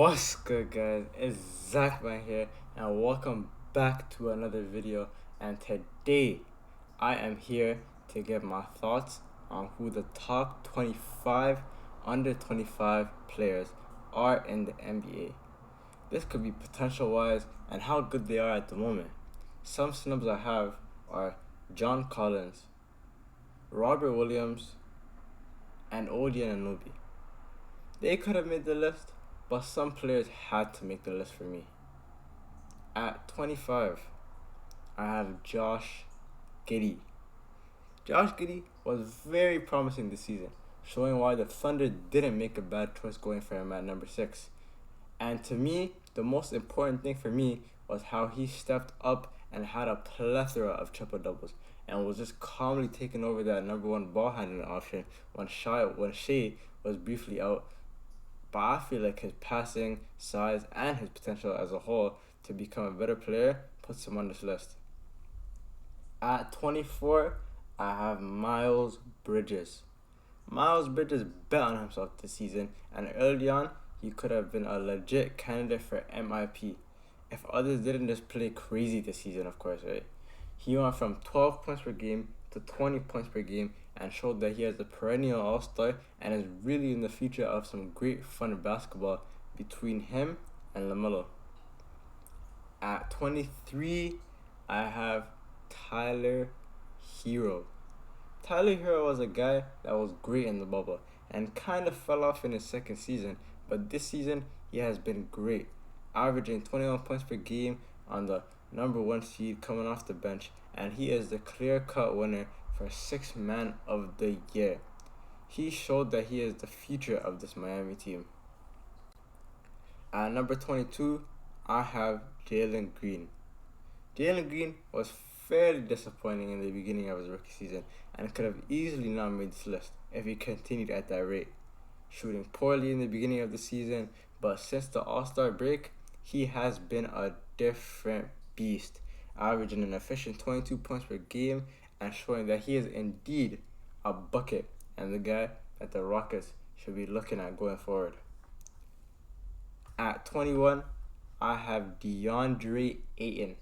What's good, guys? It's Zachman here, and welcome back to another video. And today, I am here to give my thoughts on who the top 25 under 25 players are in the NBA. This could be potential wise and how good they are at the moment. Some snubs I have are John Collins, Robert Williams, and OG Anunoby. They could have made the list, but some players had to make the list for me. At 25, I have Josh Giddey. Josh Giddey was very promising this season, showing why the Thunder didn't make a bad choice going for him at number 6. And to me, the most important thing for me was how he stepped up and had a plethora of triple doubles and was just calmly taking over that number 1 ball handling option when Shea was briefly out. But I feel like his passing, size, and his potential as a whole to become a better player puts him on this list. At 24, I have Miles Bridges. Miles Bridges bet on himself this season, and early on, he could have been a legit candidate for MIP. If others didn't just play crazy this season, of course, right? He went from 12 points per game to 20 points per game and showed that he has a perennial all-star and is really in the future of some great fun basketball between him and LaMelo. At 23, I have Tyler Herro. Tyler Herro was a guy that was great in the bubble and kind of fell off in his second season, but this season he has been great, averaging 21 points per game on the number 1 seed coming off the bench, and he is the clear-cut winner for 6th Man of the Year. He showed that he is the future of this Miami team. At number 22, I have Jaylen Green. Jaylen Green was fairly disappointing in the beginning of his rookie season and could have easily not made this list if he continued at that rate, shooting poorly in the beginning of the season, but since the All-Star break, he has been a different beast, averaging an efficient 22 points per game and showing that he is indeed a bucket and the guy that the Rockets should be looking at going forward. At 21, I have Deandre Ayton.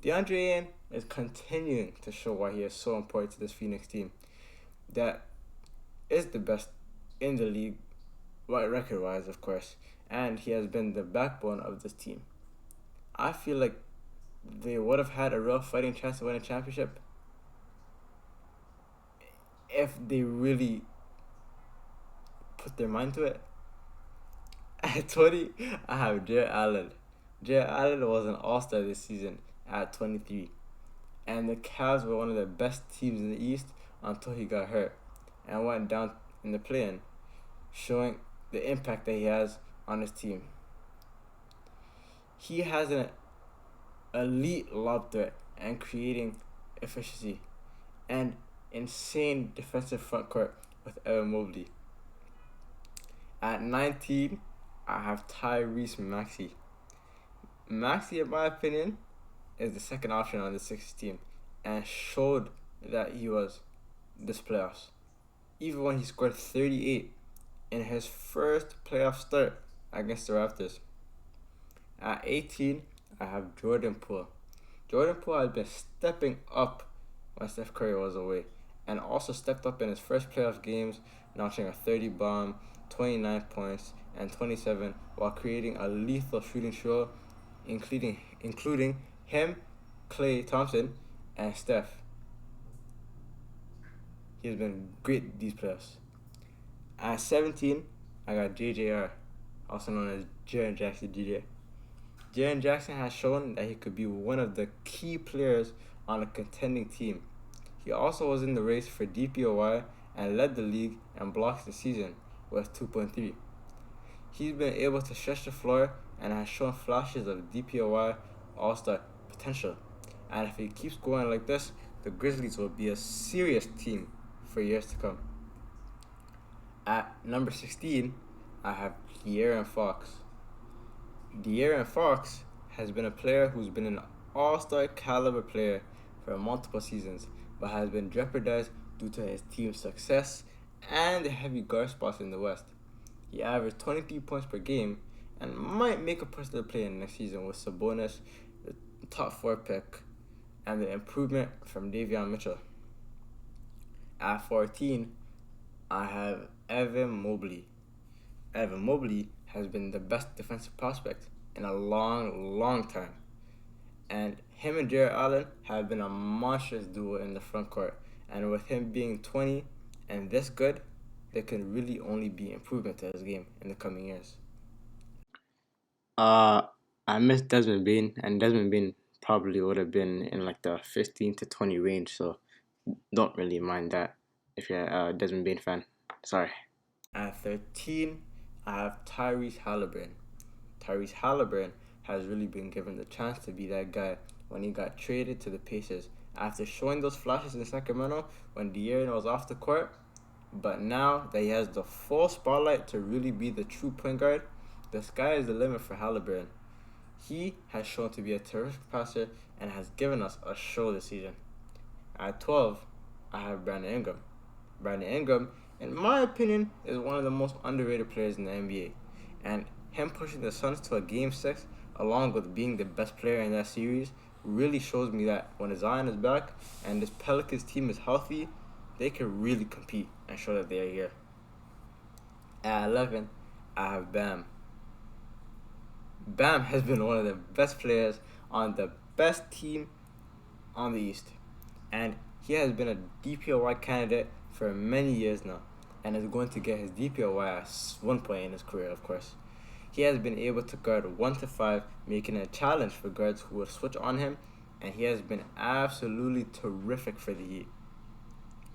Deandre Ayton is continuing to show why he is so important to this Phoenix team that is the best in the league, record-wise, of course, and he has been the backbone of this team. I feel like they would have had a real fighting chance to win a championship if they really put their mind to it. At 20, I have Jarrett Allen. Jarrett Allen was an all-star this season at 23, and the Cavs were one of the best teams in the East until he got hurt and went down in the play-in, showing the impact that he has on his team. He has an elite lob threat and creating efficiency and insane defensive front court with Mobley. At 19, I have Tyrese Maxey. Maxey, in my opinion, is the second option on the Sixers team and showed that he was this playoffs, even when he scored 38 in his first playoff start against the Raptors. At 18, I have Jordan Poole. Jordan Poole has been stepping up when Steph Curry was away and also stepped up in his first playoff games, notching a 30 bomb, 29 points, and 27 while creating a lethal shooting show, including him, Klay Thompson, and Steph. He's been great these playoffs. At 17, I got JJR, also known as Jaren Jackson Jr. Jaren Jackson has shown that he could be one of the key players on a contending team. He also was in the race for DPOY and led the league in blocks this season with 2.3. He's been able to stretch the floor and has shown flashes of DPOY all-star potential. And if he keeps going like this, the Grizzlies will be a serious team for years to come. At number 16, I have Kieran Fox. De'Aaron Fox has been a player who's been an all-star caliber player for multiple seasons, but has been jeopardized due to his team's success and the heavy guard spots in the West. He averaged 23 points per game and might make a push to the play-in next season with Sabonis, the top 4 pick, and the improvement from Davion Mitchell. At 14, I have Evan Mobley. Evan Mobley has been the best defensive prospect in a long time. And him and Jarrett Allen have been a monstrous duo in the front court. And with him being 20 and this good, there can really only be improvement to his game in the coming years. I miss Desmond Bain, and Desmond Bain probably would have been in like the 15 to 20 range, so don't really mind that if you're a Desmond Bain fan. Sorry. At 13, I have Tyrese Haliburton. Tyrese Haliburton has really been given the chance to be that guy when he got traded to the Pacers after showing those flashes in Sacramento when De'Aaron was off the court. But now that he has the full spotlight to really be the true point guard, the sky is the limit for Haliburton. He has shown to be a terrific passer and has given us a show this season. At 12, I have Brandon Ingram. Brandon Ingram, in my opinion, is one of the most underrated players in the NBA. And him pushing the Suns to a Game 6, along with being the best player in that series, really shows me that when Zion is back and this Pelicans team is healthy, they can really compete and show that they are here. At 11, I have Bam. Bam has been one of the best players on the best team on the East. And he has been a DPOY candidate for many years now, and is going to get his DPOY at one point in his career, of course. He has been able to guard 1 to 5, making a challenge for guards who will switch on him, and he has been absolutely terrific for the Heat.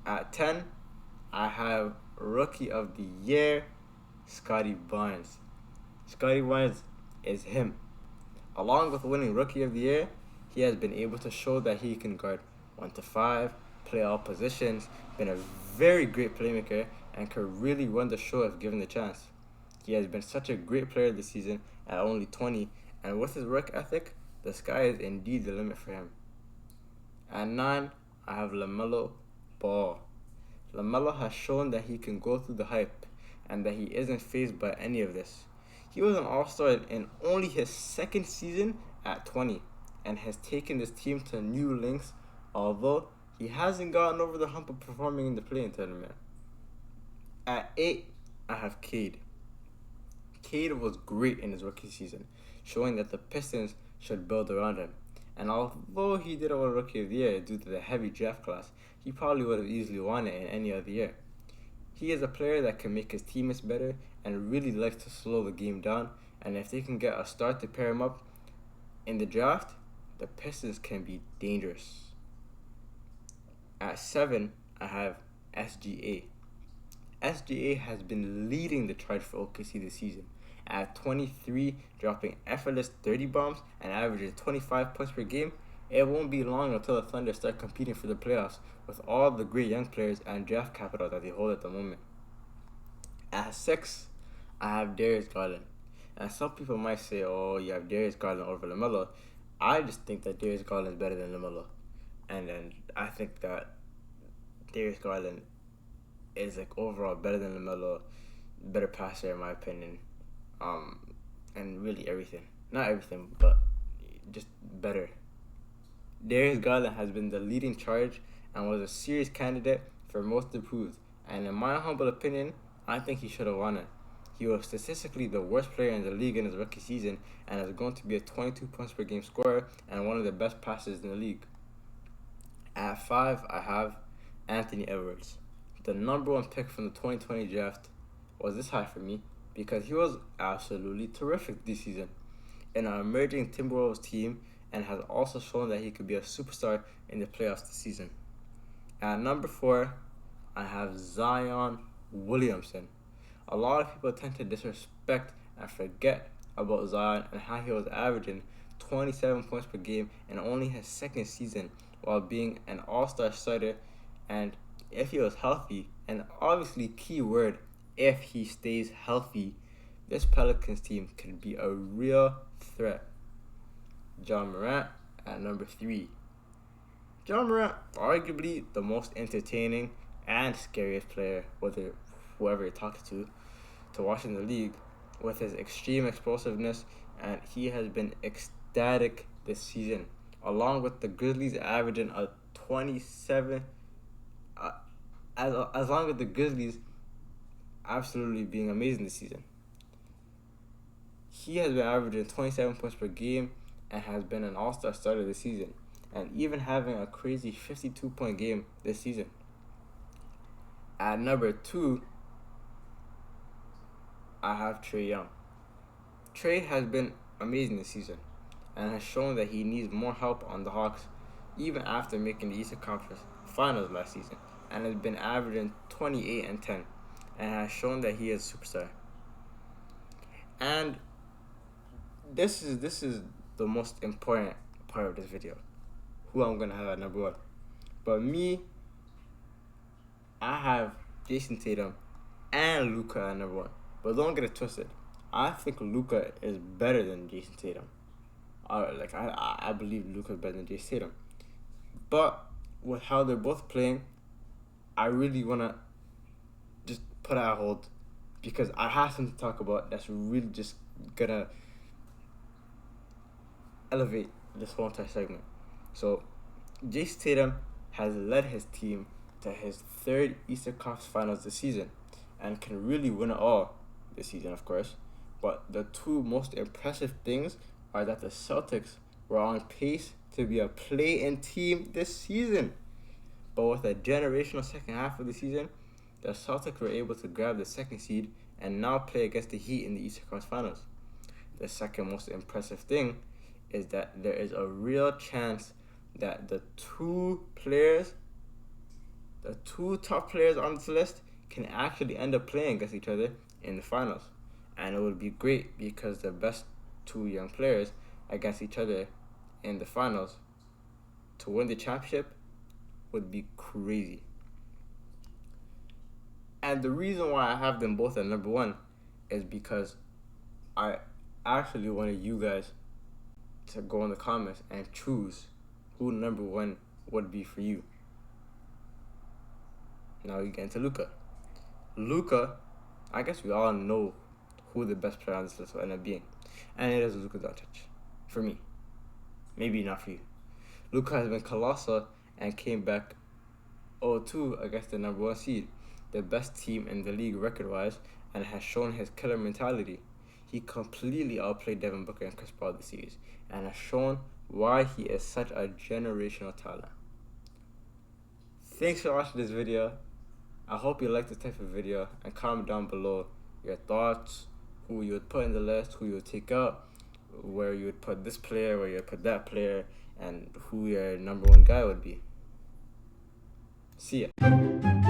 At 10, I have Rookie of the Year, Scotty Barnes. Scotty Barnes is him. Along with winning Rookie of the Year, he has been able to show that he can guard 1 to 5, play all positions, been a very great playmaker, and can really run the show if given the chance. He has been such a great player this season at only 20, and with his work ethic, the sky is indeed the limit for him. At 9, I have LaMelo Ball. LaMelo has shown that he can go through the hype and that he isn't fazed by any of this. He was an all-star in only his second season at 20 and has taken this team to new lengths, although he hasn't gotten over the hump of performing in the play-in tournament. At 8, I have Cade. Cade was great in his rookie season, showing that the Pistons should build around him. And although he didn't win Rookie of the Year due to the heavy draft class, he probably would have easily won it in any other year. He is a player that can make his teammates better and really likes to slow the game down, and if they can get a start to pair him up in the draft, the Pistons can be dangerous. At 7, I have SGA. SGA has been leading the charge for OKC this season. At 23, dropping effortless 30 bombs and averaging 25 points per game, it won't be long until the Thunder start competing for the playoffs with all the great young players and draft capital that they hold at the moment. At 6, I have Darius Garland. And some people might say, oh, you have Darius Garland over LaMelo. I just think that Darius Garland is better than LaMelo. And I think that Darius Garland is like overall better than LaMelo, better passer in my opinion, and really everything. Not everything, but just better. Darius Garland has been the leading charge and was a serious candidate for most improved, and in my humble opinion, I think he should have won it. He was statistically the worst player in the league in his rookie season and is going to be a 22 points per game scorer and one of the best passers in the league. At 5, I have Anthony Edwards. The number 1 pick from the 2020 draft was this high for me because he was absolutely terrific this season in an emerging Timberwolves team and has also shown that he could be a superstar in the playoffs this season. At number 4, I have Zion Williamson. A lot of people tend to disrespect and forget about Zion and how he was averaging 27 points per game in only his second season while being an all-star starter, and if he was healthy, and obviously key word, if he stays healthy, this Pelicans team could be a real threat. John Morant at number 3. John Morant, arguably the most entertaining and scariest player, whoever you're talking to watch in the league. with his extreme explosiveness, and he has been ecstatic this season, along with the Grizzlies averaging a 27. As long with the Grizzlies absolutely being amazing this season. He has been averaging 27 points per game and has been an all-star starter this season, and even having a crazy 52-point game this season. At number 2, I have Trey Young. Trey has been amazing this season and has shown that he needs more help on the Hawks even after making the Eastern Conference Finals last season, and has been averaging 28 and 10 and has shown that he is a superstar. And this is the most important part of this video, who I'm going to have at number 1. But me, I have Jayson Tatum and Luka at number 1. But don't get it twisted. I think Luka is better than Jayson Tatum. I believe Luka is better than Jayson Tatum. But with how they're both playing, I really want to just put out a hold, because I have something to talk about that's really just going to elevate this whole entire segment. So, Jayson Tatum has led his team to his 3rd Eastern Conference Finals this season and can really win it all this season, of course. But the two most impressive things are that the Celtics were on pace to be a play-in team this season. But with a generational second half of the season, the Celtics were able to grab the 2nd seed and now play against the Heat in the Eastern Conference Finals. The second most impressive thing is that there is a real chance that the two top players on this list can actually end up playing against each other in the finals. And it would be great because the best 2 young players against each other in the finals to win the championship would be crazy. And the reason why I have them both at number 1 is because I actually wanted you guys to go in the comments and choose who number 1 would be for you. Now we get into Luka. Luka, I guess we all know who the best player on this list will end up being. And it is Luka Doncic. For me. Maybe not for you. Luka has been colossal and came back 0-2 against the number 1 seed, the best team in the league record-wise, and has shown his killer mentality. He completely outplayed Devin Booker and Chris Paul this series, and has shown why he is such a generational talent. Thanks for watching this video. I hope you like this type of video, and comment down below your thoughts, who you would put in the list, who you would take out, where you would put this player, where you would put that player, and who your number 1 guy would be. See ya.